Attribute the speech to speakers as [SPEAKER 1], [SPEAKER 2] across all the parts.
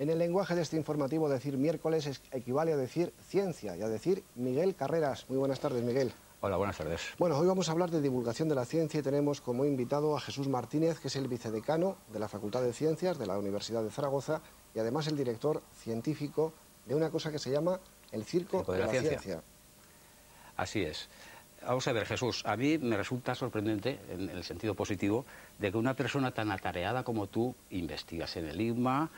[SPEAKER 1] En el lenguaje de este informativo, decir miércoles equivale a decir ciencia y a decir Miguel Carreras. Muy buenas tardes, Miguel.
[SPEAKER 2] Hola, buenas tardes.
[SPEAKER 1] Bueno, hoy vamos a hablar de divulgación de la ciencia y tenemos como invitado a Jesús Martínez, que es el vicedecano de la Facultad de Ciencias de la Universidad de Zaragoza y además el director científico de una cosa que se llama el Circo de la Ciencia.
[SPEAKER 2] Así es. Vamos a ver, Jesús, a mí me resulta sorprendente, en el sentido positivo, de que una persona tan atareada como tú investigas en el IGMA,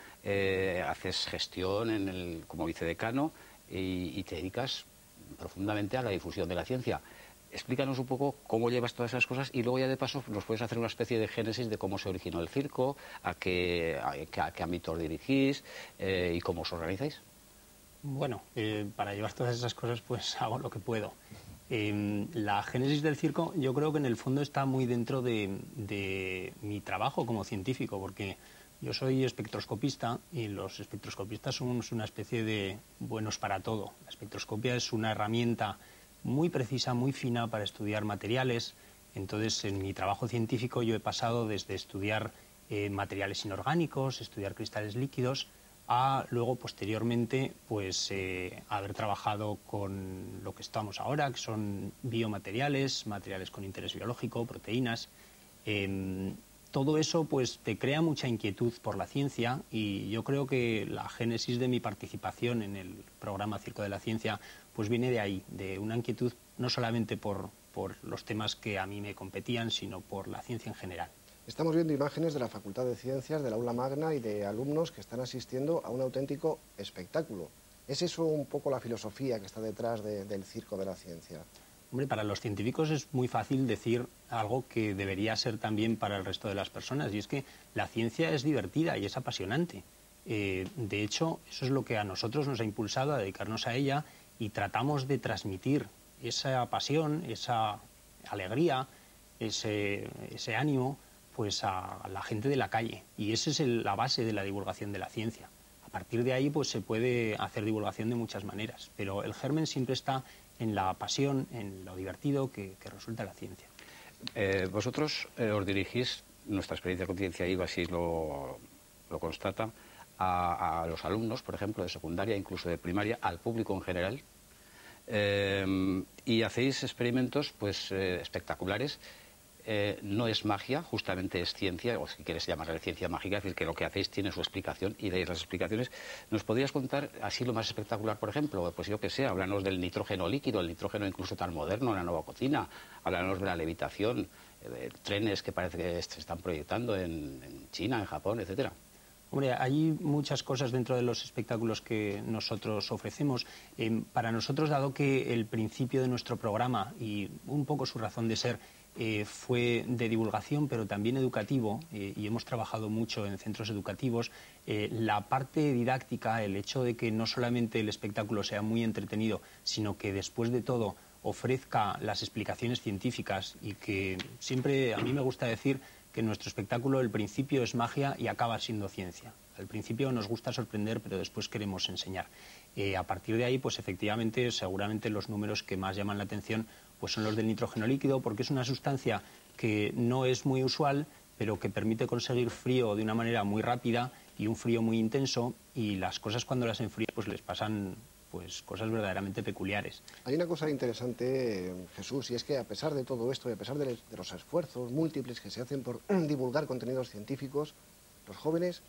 [SPEAKER 2] haces gestión como vicedecano y te dedicas profundamente a la difusión de la ciencia. Explícanos un poco cómo llevas todas esas cosas y luego ya de paso nos puedes hacer una especie de génesis de cómo se originó el circo, a qué ámbitos dirigís y cómo os organizáis.
[SPEAKER 3] Bueno, para llevar todas esas cosas pues hago lo que puedo. La génesis del circo yo creo que en el fondo está muy dentro de mi trabajo como científico, porque yo soy espectroscopista y los espectroscopistas somos una especie de buenos para todo. La espectroscopia es una herramienta muy precisa, muy fina para estudiar materiales. Entonces, en mi trabajo científico yo he pasado desde estudiar materiales inorgánicos, estudiar cristales líquidos, a luego posteriormente pues haber trabajado con lo que estamos ahora, que son biomateriales, materiales con interés biológico, proteínas. Todo eso pues te crea mucha inquietud por la ciencia y yo creo que la génesis de mi participación en el programa Circo de la Ciencia pues viene de ahí, de una inquietud no solamente por los temas que a mí me competían, sino por la ciencia en general.
[SPEAKER 1] Estamos viendo imágenes de la Facultad de Ciencias, del aula magna y de alumnos que están asistiendo a un auténtico espectáculo. ¿Es eso un poco la filosofía que está detrás del Circo de la Ciencia?
[SPEAKER 3] Hombre, para los científicos es muy fácil decir algo que debería ser también para el resto de las personas, y es que la ciencia es divertida y es apasionante. De hecho, eso es lo que a nosotros nos ha impulsado a dedicarnos a ella y tratamos de transmitir esa pasión, esa alegría, ese ánimo pues a la gente de la calle, y esa es la base de la divulgación de la ciencia. A partir de ahí pues se puede hacer divulgación de muchas maneras, pero el germen siempre está en la pasión, en lo divertido que resulta la ciencia.
[SPEAKER 2] Vosotros os dirigís, nuestra experiencia con Ciencia IVA así lo constata, a los alumnos, por ejemplo, de secundaria, incluso de primaria, al público en general, y hacéis experimentos pues espectaculares. No es magia, justamente es ciencia, o si quieres llamarle ciencia mágica, es decir, que lo que hacéis tiene su explicación y dais las explicaciones. ¿Nos podrías contar así lo más espectacular, por ejemplo? Pues yo que sé, háblanos del nitrógeno líquido, el nitrógeno incluso tan moderno, la nueva cocina, háblanos de la levitación, de trenes que parece que se están proyectando en China, en Japón, etcétera.
[SPEAKER 3] Hombre, hay muchas cosas dentro de los espectáculos que nosotros ofrecemos. Para nosotros, dado que el principio de nuestro programa y un poco su razón de ser fue de divulgación, pero también educativo, y hemos trabajado mucho en centros educativos, la parte didáctica, el hecho de que no solamente el espectáculo sea muy entretenido, sino que después de todo ofrezca las explicaciones científicas y que siempre, a mí me gusta decir que en nuestro espectáculo el principio es magia y acaba siendo ciencia. Al principio nos gusta sorprender, pero después queremos enseñar. A partir de ahí, pues efectivamente, seguramente los números que más llaman la atención pues son los del nitrógeno líquido, porque es una sustancia que no es muy usual, pero que permite conseguir frío de una manera muy rápida y un frío muy intenso, y las cosas cuando las enfrían pues les pasan pues cosas verdaderamente peculiares.
[SPEAKER 1] Hay una cosa interesante, Jesús, y es que a pesar de todo esto y a pesar de los esfuerzos múltiples que se hacen por divulgar contenidos científicos, los jóvenes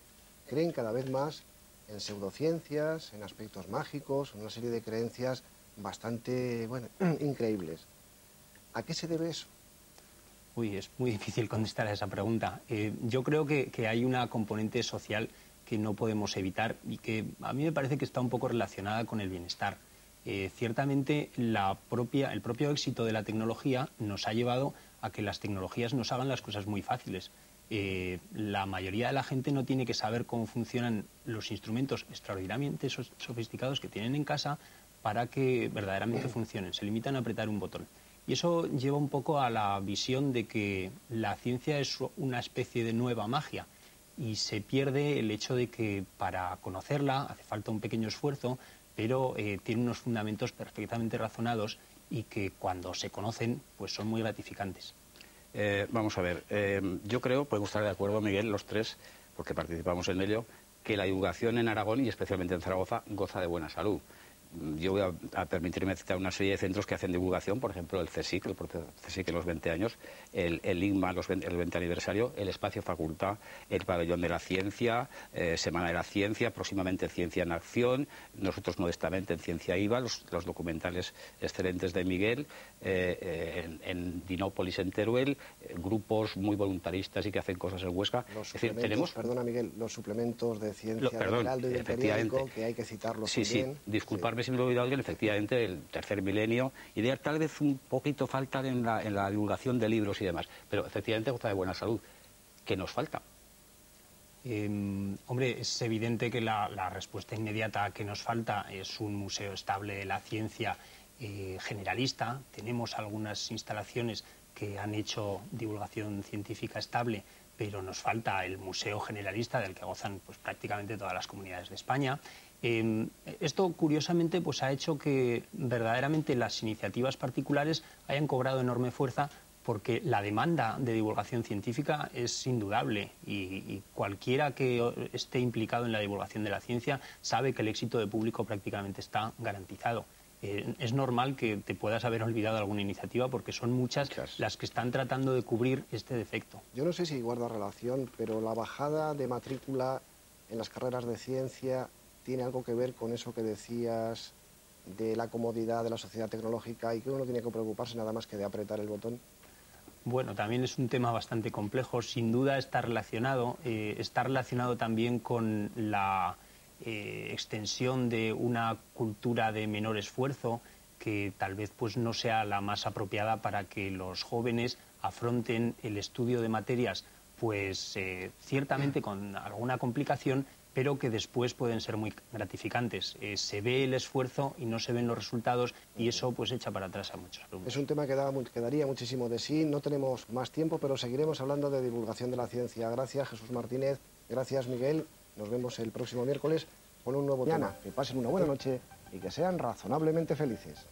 [SPEAKER 1] creen cada vez más en pseudociencias, en aspectos mágicos, en una serie de creencias bastante, bueno, increíbles. ¿A qué se debe eso?
[SPEAKER 3] Uy, es muy difícil contestar a esa pregunta. Yo creo que hay una componente social que no podemos evitar y que a mí me parece que está un poco relacionada con el bienestar. Ciertamente el propio éxito de la tecnología nos ha llevado a que las tecnologías nos hagan las cosas muy fáciles. La mayoría de la gente no tiene que saber cómo funcionan los instrumentos extraordinariamente sofisticados que tienen en casa para que verdaderamente funcionen. Se limitan a apretar un botón. Y eso lleva un poco a la visión de que la ciencia es una especie de nueva magia y se pierde el hecho de que para conocerla hace falta un pequeño esfuerzo, pero tiene unos fundamentos perfectamente razonados y que cuando se conocen pues son muy gratificantes.
[SPEAKER 2] Vamos a ver, yo creo, podemos estar de acuerdo, Miguel, los tres, porque participamos en ello, que la divulgación en Aragón y especialmente en Zaragoza goza de buena salud. Yo voy a permitirme citar una serie de centros que hacen divulgación, por ejemplo, el CSIC, el propio CSIC en los 20 años, el IGMA, el 20 aniversario, el Espacio Facultad, el Pabellón de la Ciencia, Semana de la Ciencia, próximamente Ciencia en Acción, nosotros modestamente en Ciencia IVA, los documentales excelentes de Miguel, en Dinópolis, en Teruel, grupos muy voluntaristas y que hacen cosas en Huesca.
[SPEAKER 1] Los suplementos, perdona Miguel, los suplementos de Ciencia
[SPEAKER 2] del
[SPEAKER 1] Heraldo y del periódico, que hay que citarlos también.
[SPEAKER 2] Sí, disculparme si me he olvidado alguien, efectivamente, el tercer milenio, y tal vez un poquito falta en la divulgación de libros y demás, pero efectivamente goza de buena salud. ¿Qué nos falta?
[SPEAKER 3] Hombre, es evidente que la respuesta inmediata que nos falta es un museo estable de la ciencia generalista. Tenemos algunas instalaciones que han hecho divulgación científica estable, pero nos falta el museo generalista del que gozan pues, prácticamente todas las comunidades de España. Esto, curiosamente, pues ha hecho que verdaderamente las iniciativas particulares hayan cobrado enorme fuerza, porque la demanda de divulgación científica es indudable y cualquiera que esté implicado en la divulgación de la ciencia sabe que el éxito de público prácticamente está garantizado. Es normal que te puedas haber olvidado alguna iniciativa porque son muchas las que están tratando de cubrir este defecto.
[SPEAKER 1] Yo no sé si guarda relación, pero la bajada de matrícula en las carreras de ciencia tiene algo que ver con eso que decías de la comodidad de la sociedad tecnológica y que uno no tiene que preocuparse nada más que de apretar el botón.
[SPEAKER 3] Bueno, también es un tema bastante complejo. Sin duda está relacionado también con la extensión de una cultura de menor esfuerzo que tal vez pues no sea la más apropiada para que los jóvenes afronten el estudio de materias pues ciertamente con alguna complicación, pero que después pueden ser muy gratificantes. Se ve el esfuerzo y no se ven los resultados y eso pues echa para atrás a muchos alumnos.
[SPEAKER 1] Es un tema que daría muchísimo de sí. No tenemos más tiempo, pero seguiremos hablando de divulgación de la ciencia. Gracias, Jesús Martínez. Gracias, Miguel. Nos vemos el próximo miércoles con un nuevo tema. Que pasen una buena noche y que sean razonablemente felices.